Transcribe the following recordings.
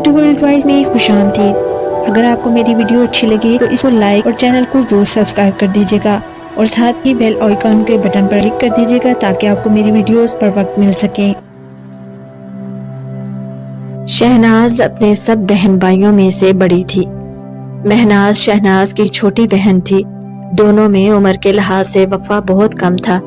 Urdu world wise میں خوش آمدید۔ اگر آپ کو میری ویڈیو اچھی لگی تو اس کو لائک اور چینل کو ضرور سبسکرائب کر دیجیے گا اور ساتھ ہی بیل آئیکن کے بٹن پر کلک کر دیجیے گا تاکہ آپ کو میری ویڈیوز پر وقت مل سکیں۔ شہناز اپنے سب بہن بھائیوں میں سے بڑی تھی۔ مہناز شہناز کی چھوٹی بہن تھی۔ دونوں میں عمر کے لحاظ سے وقفہ بہت کم تھا۔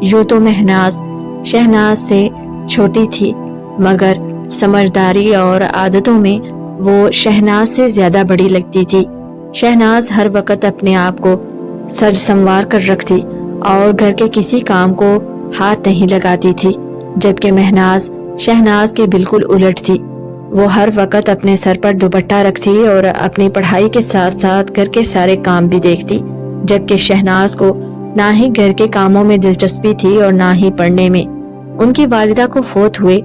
یوں تو مہناز شہناز سے چھوٹی تھی مگر سمجھداری اور عادتوں میں وہ شہناز سے زیادہ بڑی لگتی تھی۔ شہناز ہر وقت اپنے آپ کو سج سنوار کر رکھتی اور گھر کے کسی کام کو ہاتھ نہیں لگاتی تھی، جبکہ مہناز شہناز کے بالکل الٹ تھی۔ وہ ہر وقت اپنے سر پر دوپٹہ رکھتی اور اپنی پڑھائی کے ساتھ ساتھ گھر کے سارے کام بھی دیکھتی، جبکہ شہناز کو نہ ہی گھر کے کاموں میں دلچسپی تھی اور نہ ہی پڑھنے میں۔ ان کی والدہ کو فوت ہوئے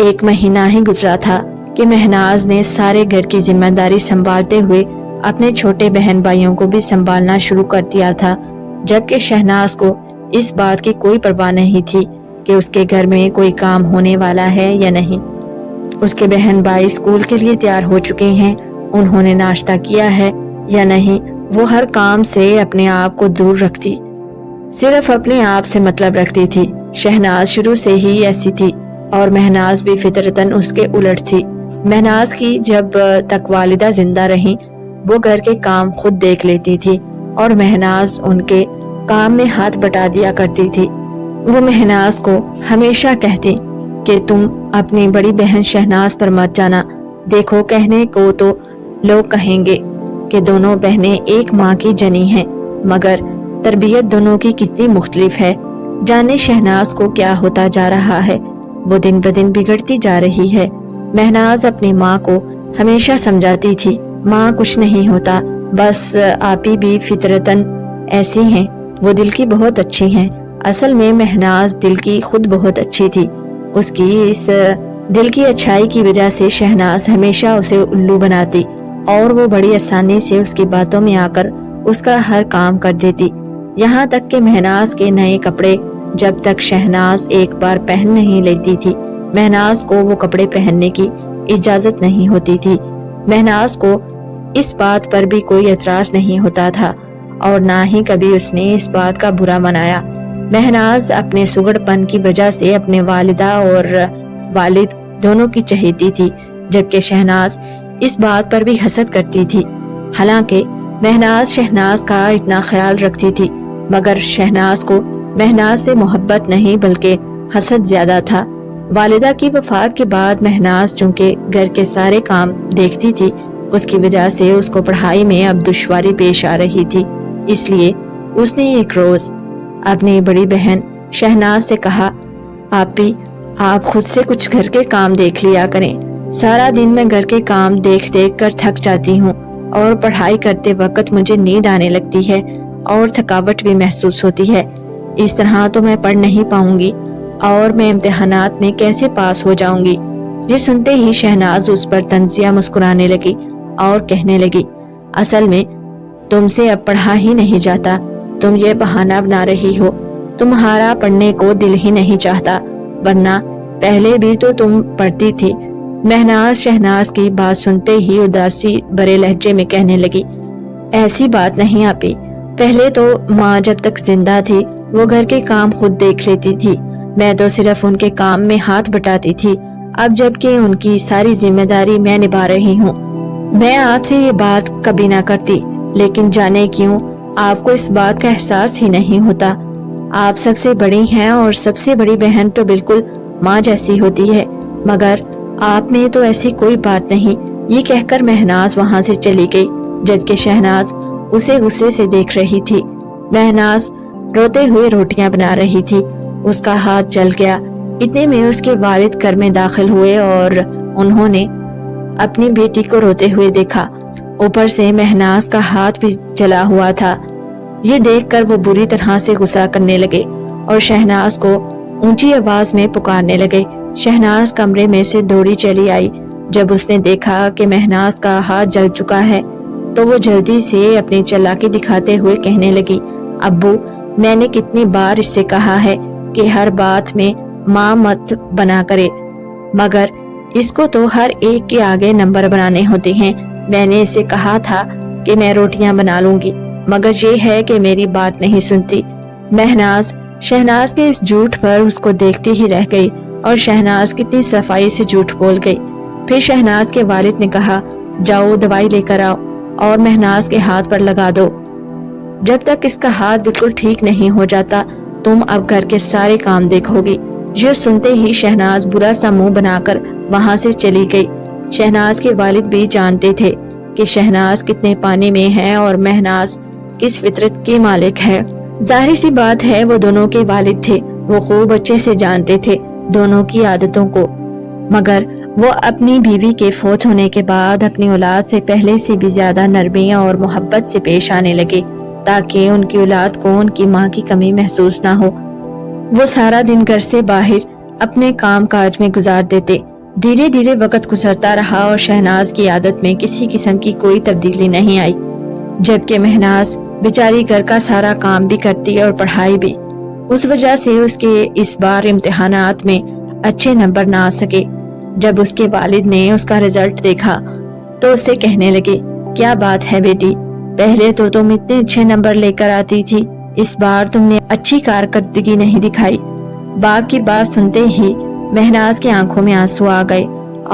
1 مہینہ ہی گزرا تھا کہ مہناز نے سارے گھر کی ذمہ داری سنبھالتے ہوئے اپنے چھوٹے بہن بھائیوں کو بھی سنبھالنا شروع کر دیا تھا، جبکہ شہناز کو اس بات کی کوئی پرواہ نہیں تھی کہ اس کے گھر میں کوئی کام ہونے والا ہے یا نہیں۔ اس کے بہن بھائی اسکول کے لیے تیار ہو چکے ہیں، انہوں نے ناشتہ کیا ہے یا نہیں، وہ ہر کام سے اپنے آپ کو دور رکھتی، صرف اپنے آپ سے مطلب رکھتی تھی۔ شہناز شروع سے ہی ایسی تھی اور مہناز بھی فطرتاً اس کے الٹ تھی۔ مہناز کی جب تک والدہ زندہ رہیں وہ گھر کے کام خود دیکھ لیتی تھی اور مہناز ان کے کام میں ہاتھ بٹا دیا کرتی تھی۔ وہ مہناز کو ہمیشہ کہتی کہ تم اپنی بڑی بہن شہناز پر مت جانا، دیکھو کہنے کو تو لوگ کہیں گے کہ دونوں بہنیں ایک ماں کی جنی ہیں، مگر تربیت دونوں کی کتنی مختلف ہے۔ جانے شہناز کو کیا ہوتا جا رہا ہے، وہ دن بدن بگڑتی جا رہی ہے۔ مہناز اپنی ماں کو ہمیشہ سمجھاتی تھی، ماں کچھ نہیں ہوتا، بس آپی بھی فطرتاً ایسی ہیں، وہ دل کی بہت اچھی ہیں۔ اصل میں مہناز دل کی خود بہت اچھی تھی، اس کی اس دل کی اچھائی کی وجہ سے شہناز ہمیشہ اسے الو بناتی اور وہ بڑی آسانی سے اس کی باتوں میں آ کر اس کا ہر کام کر دیتی، یہاں تک کہ مہناز کے نئے کپڑے جب تک شہناز ایک بار پہن نہیں لیتی تھی مہناز کو وہ کپڑے پہننے کی اجازت نہیں ہوتی تھی۔ مہناز کو اس بات پر بھی کوئی اعتراض نہیں ہوتا تھا اور نہ ہی کبھی اس نے اس بات کا برا منایا۔ مہناز اپنے سگڑ پن کی وجہ سے اپنے والدہ اور والد دونوں کی چہیتی تھی، جبکہ شہناز اس بات پر بھی حسد کرتی تھی۔ حالانکہ مہناز شہناز کا اتنا خیال رکھتی تھی مگر شہناز کو مہناز سے محبت نہیں بلکہ حسد زیادہ تھا۔ والدہ کی وفات کے بعد مہناز چونکہ گھر کے سارے کام دیکھتی تھی، اس کی وجہ سے اس کو پڑھائی میں اب دشواری پیش آ رہی تھی، اس لیے اس نے ایک روز اپنی بڑی بہن شہناز سے کہا، آپی آپ خود سے کچھ گھر کے کام دیکھ لیا کریں، سارا دن میں گھر کے کام دیکھ دیکھ کر تھک جاتی ہوں اور پڑھائی کرتے وقت مجھے نیند آنے لگتی ہے اور تھکاوٹ بھی محسوس ہوتی ہے، اس طرح تو میں پڑھ نہیں پاؤں گی اور میں امتحانات میں کیسے پاس ہو جاؤں گی۔ یہ سنتے ہی شہناز اس پر طنزیہ مسکرانے لگی اور کہنے لگی، اصل میں تم سے اب پڑھا ہی نہیں جاتا، تم یہ بہانہ بنا رہی ہو، تمہارا پڑھنے کو دل ہی نہیں چاہتا، ورنہ پہلے بھی تو تم پڑھتی تھی۔ مہناز شہناز کی بات سنتے ہی اداسی برے لہجے میں کہنے لگی، ایسی بات نہیں آپی، پہلے تو ماں جب تک زندہ تھی وہ گھر کے کام خود دیکھ لیتی تھی، میں تو صرف ان کے کام میں ہاتھ بٹاتی تھی، اب جب کہ ان کی ساری ذمہ داری میں نبھا رہی ہوں میں آپ سے یہ بات کبھی نہ کرتی، لیکن جانے کیوں آپ کو اس بات کا احساس ہی نہیں ہوتا، آپ سب سے بڑی ہیں اور سب سے بڑی بہن تو بالکل ماں جیسی ہوتی ہے، مگر آپ میں تو ایسی کوئی بات نہیں۔ یہ کہہ کر مہناز وہاں سے چلی گئی، جبکہ شہناز اسے غصے سے دیکھ رہی تھی۔ مہناز روتے ہوئے روٹیاں بنا رہی تھی، اس کا ہاتھ جل گیا، اتنے میں اس کے والد گھر میں داخل ہوئے اور انہوں نے اپنی بیٹی کو روتے ہوئے دیکھا، اوپر سے مہناز کا ہاتھ بھی جلا ہوا تھا۔ یہ دیکھ کر وہ بری طرح سے غصہ کرنے لگے اور شہناز کو اونچی آواز میں پکارنے لگے۔ شہناز کمرے میں سے دوڑی چلی آئی، جب اس نے دیکھا کہ مہناز کا ہاتھ جل چکا ہے تو وہ جلدی سے اپنی چالاکی دکھاتے ہوئے کہنے لگی، ابو میں نے کتنی بار اس سے کہا ہے کہ ہر بات میں ماں مت بنا کرے، مگر اس کو تو ہر ایک کے آگے نمبر بنانے ہوتے ہیں. میں نے اسے کہا تھا کہ میں روٹیاں بنا لوں گی، مگر یہ ہے کہ میری بات نہیں سنتی. مہناز شہناز کے اس جھوٹ پر اس کو دیکھتی ہی رہ گئی اور شہناز کتنی صفائی سے جھوٹ بول گئی. پھر شہناز کے والد نے کہا جاؤ دوائی لے کر آؤ اور مہناز کے ہاتھ پر لگا دو. جب تک اس کا ہاتھ بالکل ٹھیک نہیں ہو جاتا تم اب گھر کے سارے کام دیکھو گی. یہ سنتے ہی شہناز برا سا منہ بنا کر وہاں سے چلی گئی. شہناز کے والد بھی جانتے تھے کہ شہناز کتنے پانی میں ہے اور مہناز کس فطرت کی مالک ہے. ظاہر سی بات ہے وہ دونوں کے والد تھے، وہ خوب اچھے سے جانتے تھے دونوں کی عادتوں کو، مگر وہ اپنی بیوی کے فوت ہونے کے بعد اپنی اولاد سے پہلے سے بھی زیادہ نرمی اور محبت سے پیش آنے لگے تاکہ ان کی اولاد کو ان کی ماں کی کمی محسوس نہ ہو. وہ سارا دن گھر سے باہر اپنے کام کاج میں گزار دیتے. دھیرے دھیرے وقت گزرتا رہا اور شہناز کی عادت میں کسی قسم کی کوئی تبدیلی نہیں آئی، جبکہ مہناز بیچاری گھر کا سارا کام بھی کرتی اور پڑھائی بھی. اس وجہ سے اس کے اس بار امتحانات میں اچھے نمبر نہ آ سکے. جب اس کے والد نے اس کا رزلٹ دیکھا تو اس سے کہنے لگے کیا بات ہے بیٹی، پہلے تو تم اتنے اچھے نمبر لے کر آتی تھی، اس بار تم نے اچھی کارکردگی نہیں دکھائی. باپ کی بات سنتے ہی مہناز کی آنکھوں میں آنسو آ گئے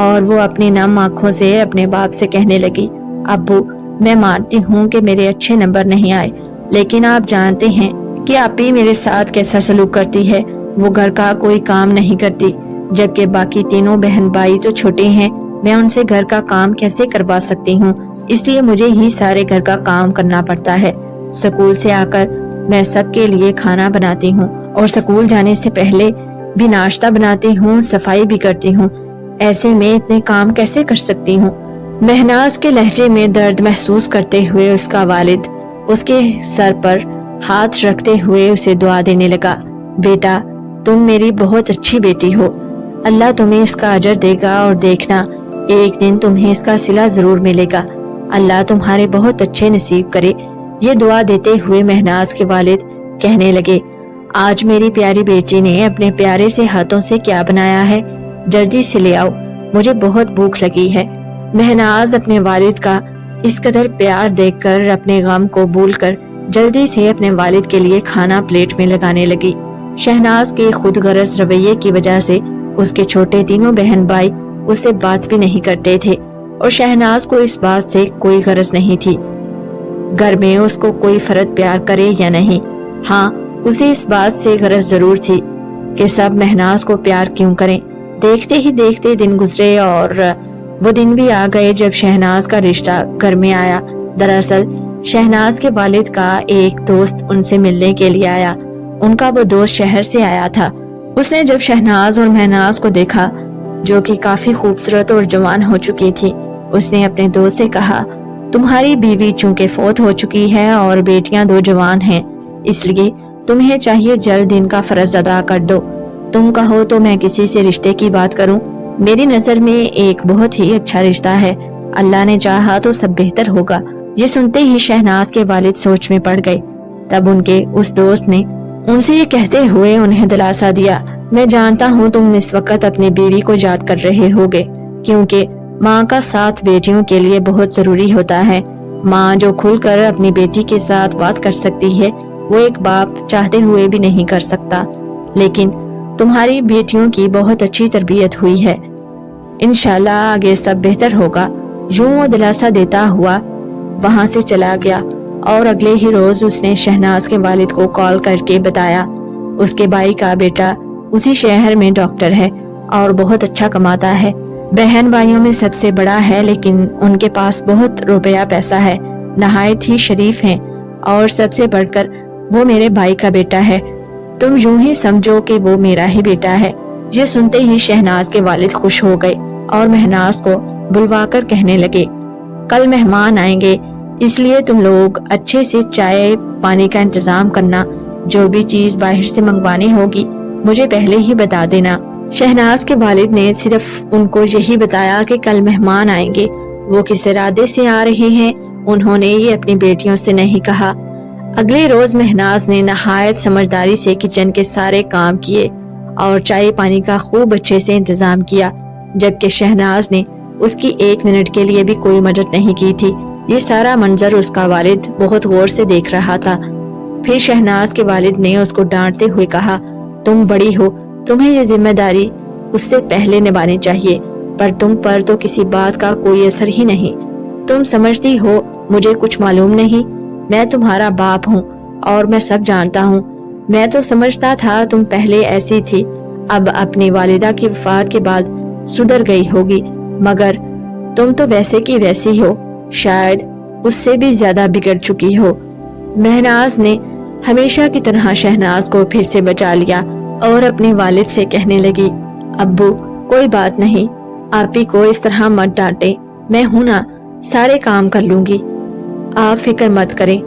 اور وہ اپنی نم آنکھوں سے اپنے باپ سے کہنے لگی ابو میں مانتی ہوں کہ میرے اچھے نمبر نہیں آئے، لیکن آپ جانتے ہیں کہ آپ ہی میرے ساتھ کیسا سلوک کرتی ہے. وہ گھر کا کوئی کام نہیں کرتی، جبکہ باقی تینوں بہن بھائی تو چھوٹے ہیں. میں ان سے گھر کا کام کیسے کروا سکتی ہوں، اس لیے مجھے ہی سارے گھر کا کام کرنا پڑتا ہے. سکول سے آ کر میں سب کے لیے کھانا بناتی ہوں اور سکول جانے سے پہلے بھی ناشتہ بناتی ہوں، صفائی بھی کرتی ہوں. ایسے میں اتنے کام کیسے کر سکتی ہوں؟ مہناز کے لہجے میں درد محسوس کرتے ہوئے اس کا والد اس کے سر پر ہاتھ رکھتے ہوئے اسے دعا دینے لگا بیٹا تم میری بہت اچھی بیٹی ہو، اللہ تمہیں اس کا اجر دے گا اور دیکھنا ایک دن تمہیں اس کا صلہ ضرور ملے گا. اللہ تمہارے بہت اچھے نصیب کرے. یہ دعا دیتے ہوئے مہناز کے والد کہنے لگے آج میری پیاری بیٹی نے اپنے پیارے سے ہاتھوں سے کیا بنایا ہے، جلدی سے لے آؤ، مجھے بہت بھوک لگی ہے. مہناز اپنے والد کا اس قدر پیار دیکھ کر اپنے غم کو بھول کر جلدی سے اپنے والد کے لیے کھانا پلیٹ میں لگانے لگی. شہناز کے خود غرض رویے کی وجہ سے اس کے چھوٹے تینوں بہن بھائی اس سے بات بھی نہیں کرتے تھے اور شہناز کو اس بات سے کوئی غرض نہیں تھی گھر میں اس کو کوئی فرد پیار کرے یا نہیں. ہاں اسے اس بات سے غرض ضرور تھی کہ سب مہناز کو پیار کیوں کریں. دیکھتے ہی دیکھتے دن گزرے اور وہ دن بھی آ گئے جب شہناز کا رشتہ گھر میں آیا. دراصل شہناز کے والد کا ایک دوست ان سے ملنے کے لیے آیا. ان کا وہ دوست شہر سے آیا تھا. اس نے جب شہناز اور مہناز کو دیکھا جو کہ کافی خوبصورت اور جوان ہو چکی تھی، اس نے اپنے دوست سے کہا تمہاری بیوی چونکہ فوت ہو چکی ہے اور بیٹیاں دو جوان ہیں، اس لیے تمہیں چاہیے جلد ان کا فرض ادا کر دو. تم کہو تو میں کسی سے رشتے کی بات کروں. میری نظر میں ایک بہت ہی اچھا رشتہ ہے، اللہ نے چاہا تو سب بہتر ہوگا. یہ سنتے ہی شہناز کے والد سوچ میں پڑ گئے. تب ان کے اس دوست نے ان سے یہ کہتے ہوئے انہیں دلاسا دیا میں جانتا ہوں تم اس وقت اپنی بیوی کو یاد کر رہے ہوگے، کیونکہ ماں کا ساتھ بیٹیوں کے لیے بہت ضروری ہوتا ہے. ماں جو کھل کر اپنی بیٹی کے ساتھ بات کر سکتی ہے وہ ایک باپ چاہتے ہوئے بھی نہیں کر سکتا. لیکن تمہاری بیٹیوں کی بہت اچھی تربیت ہوئی ہے، انشاءاللہ آگے سب بہتر ہوگا. یوں وہ دلاسا دیتا ہوا وہاں سے چلا گیا اور اگلے ہی روز اس نے شہناز کے والد کو کال کر کے بتایا اس کے بھائی کا بیٹا اسی شہر میں ڈاکٹر ہے اور بہت اچھا کماتا ہے. بہن بھائیوں میں سب سے بڑا ہے لیکن ان کے پاس بہت روپیہ پیسہ ہے، نہایت ہی شریف ہیں اور سب سے بڑھ کر وہ میرے بھائی کا بیٹا ہے. تم یوں ہی سمجھو کہ وہ میرا ہی بیٹا ہے. یہ سنتے ہی شہناز کے والد خوش ہو گئے اور مہناز کو بلوا کر کہنے لگے کل مہمان آئیں گے، اس لیے تم لوگ اچھے سے چائے پانی کا انتظام کرنا. جو بھی چیز باہر سے منگوانی ہوگی مجھے پہلے ہی بتا دینا. شہناز کے والد نے صرف ان کو یہی بتایا کہ کل مہمان آئیں گے، وہ کس ارادے سے آ رہے ہیں انہوں نے یہ اپنی بیٹیوں سے نہیں کہا. اگلے روز مہناز نے نہایت سمجھداری سے کچن کے سارے کام کیے اور چائے پانی کا خوب اچھے سے انتظام کیا. जबकि शहनाज ने उसकी 1 मिनट के लिए भी कोई मदद नहीं की थी। ये सारा मंजर उसका वालिद बहुत गौर से देख रहा था। फिर शहनाज के वालिद ने उसको डांटते हुए कहा, तुम बड़ी हो, तुम्हें ये जिम्मेदारी उससे पहले निभानी चाहिए, पर तुम पर तो किसी बात का कोई असर ही नहीं। तुम समझती हो मुझे कुछ मालूम नहीं? मैं तुम्हारा बाप हूँ और मैं सब जानता हूँ। मैं तो समझता था तुम पहले ऐसी थी, अब अपनी वालिदा की वफात के बाद सुधर गई होगी, मगर तुम तो वैसे की वैसी हो, शायद उससे भी ज्यादा बिगड़ चुकी हो। महनाज ने हमेशा की तरह शहनाज को फिर से बचा लिया और अपने वालिद से कहने लगी, अब्बू कोई बात नहीं, आप ही को इस तरह मत डांटे, मैं हूं ना, सारे काम कर लूंगी, आप फिक्र मत करें।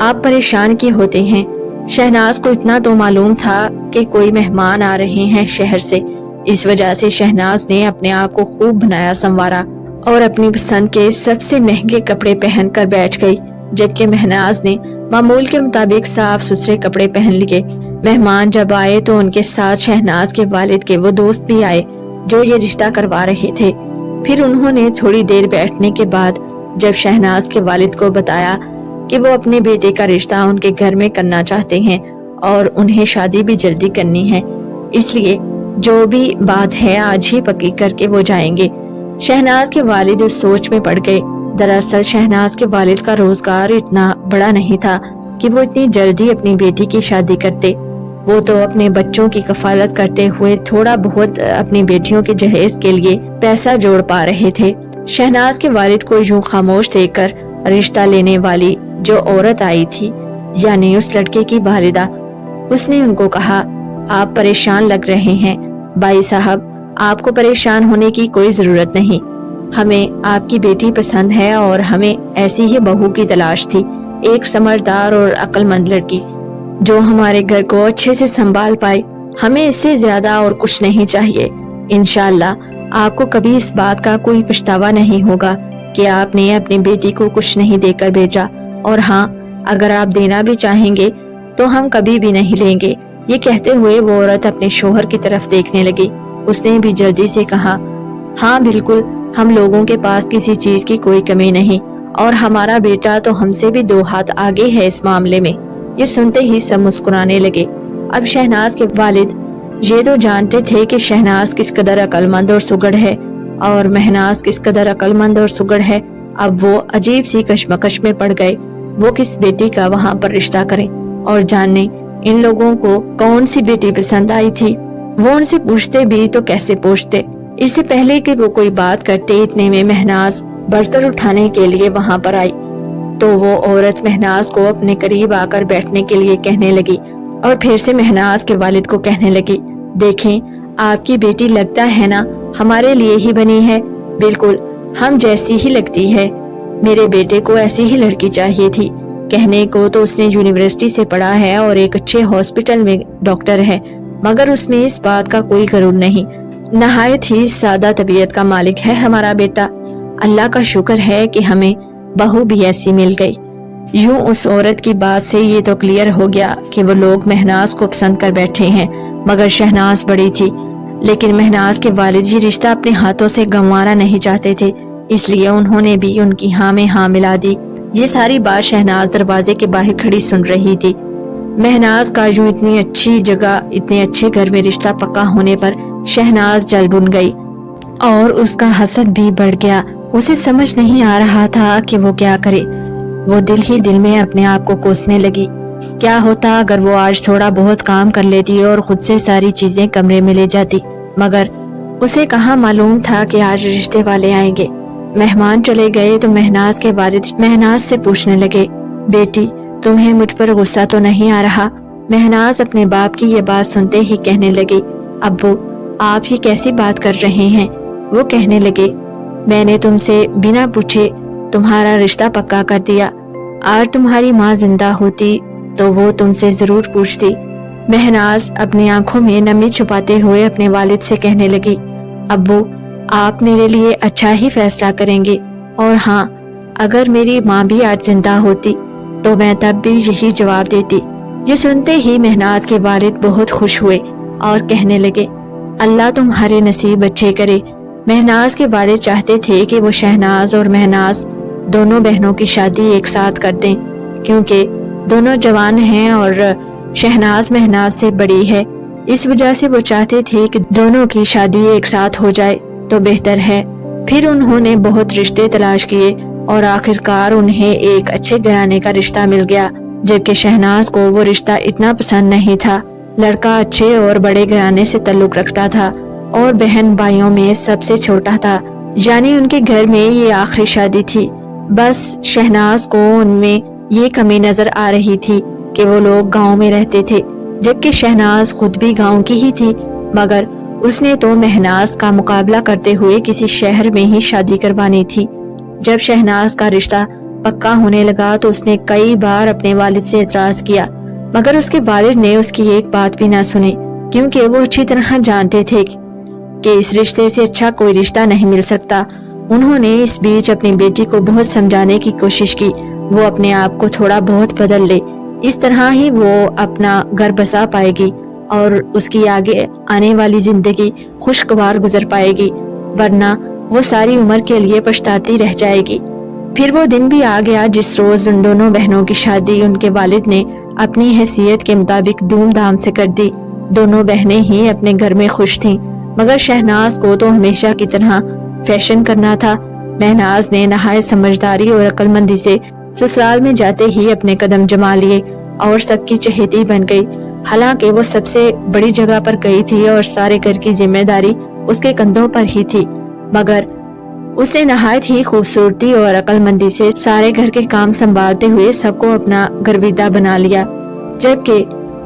आप परेशान क्यों होते हैं? शहनाज को इतना तो मालूम था कि कोई मेहमान आ रहे हैं शहर से। इस वजह से शहनाज ने अपने आप को खूब बनाया संवारा और अपनी पसंद के सबसे महंगे कपड़े पहनकर बैठ गई, जबकि महनाज ने मामूल के मुताबिक साफ सुथरे कपड़े पहन लिए। मेहमान जब आए तो उनके साथ शहनाज के वालिद के वो दोस्त भी आए जो ये रिश्ता करवा रहे थे। फिर उन्होंने थोड़ी देर बैठने के बाद जब शहनाज के वालिद को बताया कि वो अपने बेटे का रिश्ता उनके घर में करना चाहते हैं और उन्हें शादी भी जल्दी करनी है, इसलिए जो भी बात है आज ही पक्की करके वो जाएंगे। शहनाज के वालिद उस सोच में पड़ गए। दरअसल शहनाज के वालिद का रोजगार इतना बड़ा नहीं था कि वो इतनी जल्दी अपनी बेटी की शादी करते। वो तो अपने बच्चों की कफालत करते हुए थोड़ा बहुत अपनी बेटियों के जहेज के लिए पैसा जोड़ पा रहे थे। शहनाज के वालिद को यूं खामोश देखकर रिश्ता लेने वाली जो औरत आई थी, यानी उस लड़के की वालिदा, उसने उनको कहा, आप परेशान लग रहे हैं। भाई साहब, आपको परेशान होने की कोई जरूरत नहीं, हमें आपकी बेटी पसंद है और हमें ऐसी ही बहू की तलाश थी, एक समझदार और अक्लमंद लड़की जो हमारे घर को अच्छे से संभाल पाए। हमें इससे ज्यादा और कुछ नहीं चाहिए। इंशाअल्लाह आपको कभी इस बात का कोई पछतावा नहीं होगा कि आपने अपनी बेटी को कुछ नहीं देकर भेजा, और हाँ, अगर आप देना भी चाहेंगे तो हम कभी भी नहीं लेंगे। ये कहते हुए वो औरत अपने शोहर की तरफ देखने लगी। उसने भी जल्दी से कहा, हाँ बिल्कुल, हम लोगों के पास किसी चीज की कोई कमी नहीं और हमारा बेटा तो हमसे भी 2 हाथ आगे है इस मामले में। ये सुनते ही सब मुस्कुराने लगे। अब शहनाज के वालिद ये तो जानते थे कि शहनाज किस कदर अक्लमंद और सुगड़ है और महनाज किस कदर अक्लमंद और सुगड़ है। अब वो अजीब सी कश्मकश में पड़ गए। वो किस बेटी का वहां पर रिश्ता करें और जानने इन लोगों को कौन सी बेटी पसंद आई थी। वो उनसे पूछते भी तो कैसे पूछते। इससे पहले कि वो कोई बात करते, इतने में महनाज बर्तन उठाने के लिए वहां पर आई तो वो औरत महनाज को अपने करीब आकर बैठने के लिए कहने लगी और फिर से महनाज के वालिद को कहने लगी, देखें, आपकी बेटी लगता है ना हमारे लिए ही बनी है, बिल्कुल हम जैसी ही लगती है। मेरे बेटे को ऐसी ही लड़की चाहिए थी। कहने को तो उसने यूनिवर्सिटी से पढ़ा है और एक अच्छे हॉस्पिटल में डॉक्टर है, मगर उसमें इस बात का कोई गरूर नहीं। नहायत ही सादा तबीयत का मालिक है हमारा बेटा। अल्लाह का शुक्र है कि हमें बहू भी ऐसी मिल गई। यूं उस औरत की बात से ये तो क्लियर हो गया कि वो लोग महनाज को पसंद कर बैठे हैं, मगर शहनाज बड़ी थी। लेकिन महनाज के वालिद ये रिश्ता अपने हाथों से गंवाना नहीं चाहते थे, इसलिए उन्होंने भी उनकी हाँ में हाँ मिला दी। ये सारी बात शहनाज दरवाजे के बाहर खड़ी सुन रही थी। महनाज का यूं इतनी अच्छी जगह, इतने अच्छे घर में रिश्ता पक्का होने पर शहनाज जल बुन गई और उसका हसद भी बढ़ गया। उसे समझ नहीं आ रहा था कि वो क्या करे। वो दिल ही दिल में अपने आप को कोसने लगी। क्या होता अगर वो आज थोड़ा बहुत काम कर लेती और खुद से सारी चीजें कमरे में ले जाती, मगर उसे कहाँ मालूम था कि आज रिश्ते वाले आएंगे। मेहमान चले गए तो महनाज के वालिद महनाज से पूछने लगे, बेटी तुम्हें मुझ पर गुस्सा तो नहीं आ रहा? महनाज अपने बाप की ये बात सुनते ही कहने लगी, अब्बू आप ये कैसी बात कर रहे हैं? वो कहने लगे, मैंने तुमसे बिना पूछे तुम्हारा रिश्ता पक्का कर दिया। आज तुम्हारी माँ जिंदा होती तो वो तुमसे जरूर पूछती। महनाज अपनी आंखों में नमी छुपाते हुए अपने वालिद से कहने लगी, अब्बू आप मेरे लिए अच्छा ही फैसला करेंगे, और हाँ अगर मेरी माँ भी आज जिंदा होती तो मैं तब भी यही जवाब देती। ये सुनते ही महनाज के वालिद बहुत खुश हुए और कहने लगे, अल्लाह तुम्हारे नसीब अच्छे करे। महनाज के वालिद चाहते थे कि वो शहनाज और महनाज दोनों बहनों की शादी एक साथ कर दें, क्योंकि दोनों जवान हैं और शहनाज महनाज से बड़ी है। इस वजह से वो चाहते थे कि दोनों की शादी एक साथ हो जाए तो बेहतर है। फिर उन्होंने बहुत रिश्ते तलाश किए और आखिरकार उन्हें एक अच्छे घराने का रिश्ता मिल गया, जबकि शहनाज को वो रिश्ता इतना पसंद नहीं था। लड़का अच्छे और बड़े घराने से ताल्लुक रखता था और बहन भाइयों में सबसे छोटा था, यानी उनके घर में ये आखिरी शादी थी। बस शहनाज को उनमें ये कमी नजर आ रही थी कि वो लोग गांव में रहते थे, जबकि शहनाज खुद भी गांव की ही थी, मगर उसने तो महनाज का मुकाबला करते हुए किसी शहर में ही शादी करवानी थी। जब शहनाज का रिश्ता पक्का होने लगा तो उसने कई बार अपने वालिद से एतराज किया, मगर उसके वालिद ने उसकी एक बात भी ना सुनी, क्योंकि वो अच्छी तरह जानते थे कि इस रिश्ते से अच्छा कोई रिश्ता नहीं मिल सकता। उन्होंने इस बीच अपनी बेटी को बहुत समझाने की कोशिश की, वो अपने आप को थोड़ा बहुत बदल ले, इस तरह ही वो अपना घर बसा पाएगी और उसकी आगे आने वाली जिंदगी खुशगवार गुजर पाएगी, वरना वो सारी उम्र के लिए पछताती रह जाएगी। फिर वो दिन भी आ गया जिस रोज उन दोनों बहनों की शादी उनके वालिद ने अपनी हैसियत के मुताबिक धूमधाम से कर दी। दोनों बहनें ही अपने घर में खुश थीं, मगर शहनाज को तो हमेशा की तरह फैशन करना था। महनाज ने नहायत समझदारी और अक्लमंदी से ससुराल में जाते ही अपने कदम जमा लिए और सबकी चहेती बन गई। हालांकि वो सबसे बड़ी जगह पर गई थी और सारे घर की जिम्मेदारी उसके कंधों पर ही थी, मगर उसने नहायत ही खूबसूरती और अक्लमंदी से सारे घर के काम संभालते हुए सबको अपना गर्विदा बना लिया, जबकि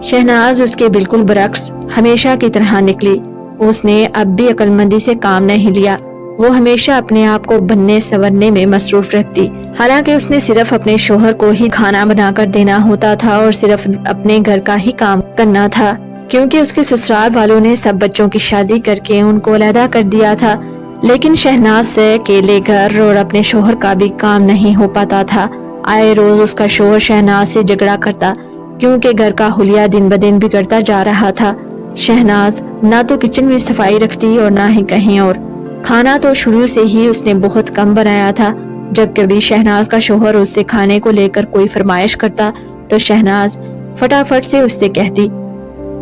शहनाज उसके बिल्कुल बरक्स हमेशा की तरह निकली। उसने अब भी अक्लमंदी से काम नहीं लिया, वो हमेशा अपने आप को बनने संवरने में मसरूफ रखती। हालांकि उसने सिर्फ अपने शोहर को ही खाना बनाकर देना होता था और सिर्फ अपने घर का ही काम करना था, क्योंकि उसके ससुराल वालों ने सब बच्चों की शादी करके उनको अलहदा कर दिया था। लेकिन शहनाज से अकेले घर और अपने शोहर का भी काम नहीं हो पाता था। आए रोज उसका शोहर शहनाज से झगड़ा करता, क्योंकि घर का हुलिया दिन ब दिन बिगड़ता जा रहा था। शहनाज ना तो किचन में सफाई रखती और ना ही कहीं और। खाना तो शुरू से ही उसने बहुत कम बनाया था। जब कभी शहनाज का शोहर उससे खाने को लेकर कोई फरमाइश करता तो शहनाज फटाफट से उससे कहती,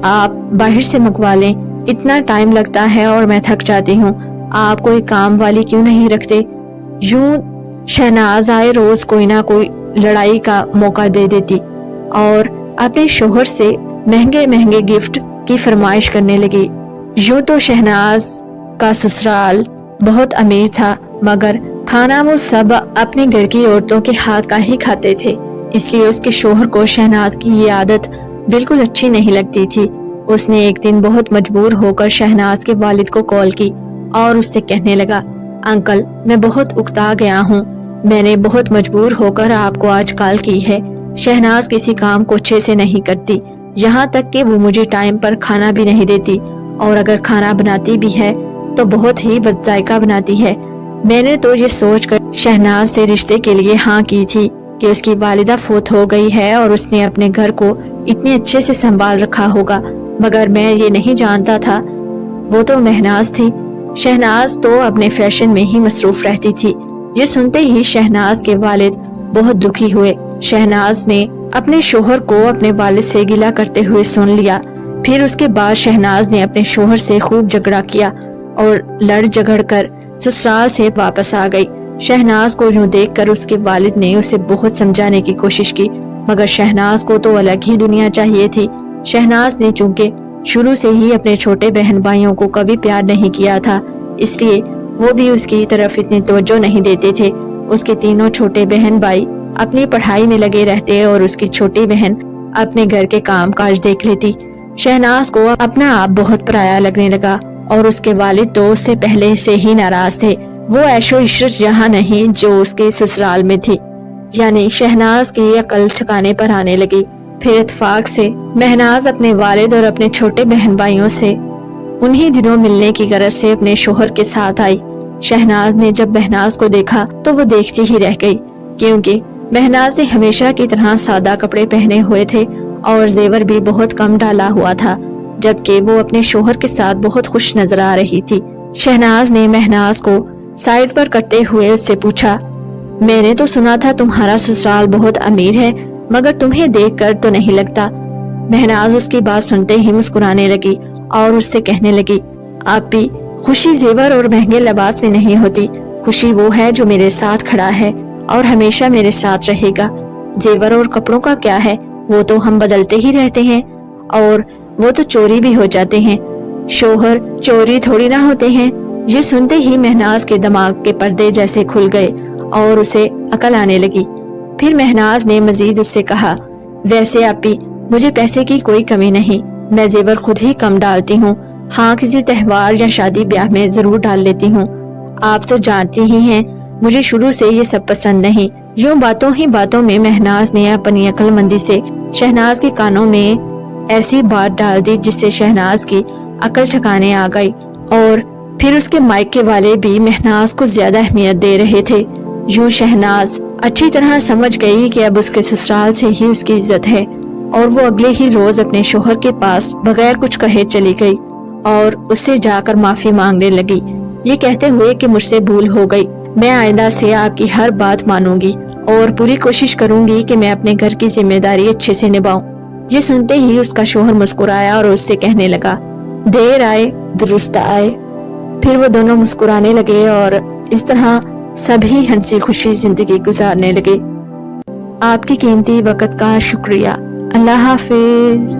आप बाहर से मंगवा लें, इतना टाइम लगता है और मैं थक जाती हूँ, आप कोई काम वाली क्यों नहीं रखते। यूं शहनाज आए रोज कोई ना कोई लड़ाई का मौका दे देती और अपने शोहर से महंगे महंगे गिफ्ट की फरमाइश करने लगी। यूं तो शहनाज का ससुराल बहुत अमीर था, मगर खाना वो सब अपने घर की औरतों के हाथ का ही खाते थे, इसलिए उसके शोहर को शहनाज की ये आदत बिल्कुल अच्छी नहीं लगती थी। उसने एक दिन बहुत मजबूर होकर शहनाज के वालिद को कॉल की और उससे कहने लगा, अंकल मैं बहुत उकता गया हूँ, मैंने बहुत मजबूर होकर आपको आज कॉल की है। शहनाज किसी काम को अच्छे से नहीं करती, यहाँ तक कि वो मुझे टाइम पर खाना भी नहीं देती, और अगर खाना बनाती भी है तो बहुत ही बदजायका बनाती है। मैंने तो ये सोचकर शहनाज से रिश्ते के लिए हाँ की थी कि उसकी वालिदा फौत हो गई है और उसने अपने घर को इतने अच्छे से संभाल रखा होगा, मगर मैं ये नहीं जानता था वो तो महनाज थी। शहनाज तो अपने फैशन में ही मसरूफ रहती थी। ये सुनते ही शहनाज के वालिद बहुत दुखी हुए। शहनाज ने अपने शोहर को अपने वालिद से गिला करते हुए सुन लिया। फिर उसके बाद शहनाज ने अपने शोहर से खूब झगड़ा किया और लड़ झगड़ कर ससुराल से वापस आ गई। शहनाज को यूं देखकर उसके वालिद ने उसे बहुत समझाने की कोशिश की, मगर शहनाज को तो अलग ही दुनिया चाहिए थी। शहनाज ने चूंकि शुरू से ही अपने छोटे बहन भाइयों को कभी प्यार नहीं किया था, इसलिए वो भी उसकी तरफ इतनी तवज्जो नहीं देते थे। उसके तीनों छोटे बहन भाई अपनी पढ़ाई में लगे रहते और उसकी छोटी बहन अपने घर के काम काज देख लेती। शहनाज को अपना आप बहुत पराया लगने लगा और उसके वालिद तो उससे पहले से ही नाराज थे। वो ऐशो इशरत यहाँ नहीं जो उसके ससुराल में थी, यानी शहनाज की अकल ठिकाने पर आने लगी। फिर इत्तेफाक से महनाज अपने वालिद और अपने छोटे बहन भाइयों से उन्हीं दिनों मिलने की गरज से अपने शोहर के साथ आई। शहनाज ने जब महनाज को देखा तो वो देखती ही रह गई, क्योंकि महनाज ने हमेशा की तरह सादा कपड़े पहने हुए थे और जेवर भी बहुत कम डाला हुआ था, जबकि वो अपने शोहर के साथ बहुत खुश नजर आ रही थी। शहनाज ने महनाज को साइड पर करते हुए उससे पूछा, मैंने तो सुना था तुम्हारा ससुराल बहुत अमीर है, मगर तुम्हें देखकर तो नहीं लगता। महनाज उसकी बात सुनते ही मुस्कुराने लगी और उससे कहने लगी, आपी, खुशी जेवर और महंगे लिबास में नहीं होती, खुशी वो है जो मेरे साथ खड़ा है और हमेशा मेरे साथ रहेगा। जेवर और कपड़ों का क्या है, वो तो हम बदलते ही रहते हैं और वो तो चोरी भी हो जाते हैं, शोहर चोरी थोड़ी ना होते हैं। ये सुनते ही महनाज के दिमाग के पर्दे जैसे खुल गए और उसे अकल आने लगी। फिर महनाज ने मजीद उससे कहा, वैसे आपी, मुझे पैसे की कोई कमी नहीं, मैं जेवर खुद ही कम डालती हूँ, हाँ किसी त्योहार या शादी ब्याह में जरूर डाल लेती हूँ। आप तो जानती ही हैं मुझे शुरू से ये सब पसंद नहीं। यूं बातों ही बातों में महनाज ने अपनी अक्लमंदी से शहनाज के कानों में ऐसी बात डाल दी जिससे शहनाज की अकल ठिकाने आ गई। और फिर उसके मायके वाले भी महनाज को ज्यादा अहमियत दे रहे थे। यूं शहनाज अच्छी तरह समझ गई कि अब उसके ससुराल से ही उसकी इज्जत है और वो अगले ही रोज अपने शोहर के पास बगैर कुछ कहे चली गई और उससे जाकर माफी मांगने लगी, ये कहते हुए कि मुझसे भूल हो गई, मैं आइंदा से आपकी हर बात मानूंगी और पूरी कोशिश करूंगी कि मैं अपने घर की जिम्मेदारी अच्छे से निभाऊं। ये सुनते ही उसका शोहर मुस्कुराया और उससे कहने लगा, देर आए दुरुस्त आए। फिर वो दोनों मुस्कुराने लगे और इस तरह सभी हंसी खुशी जिंदगी गुजारने लगे। आपकी कीमती वक्त का शुक्रिया। अल्लाह हाफिज।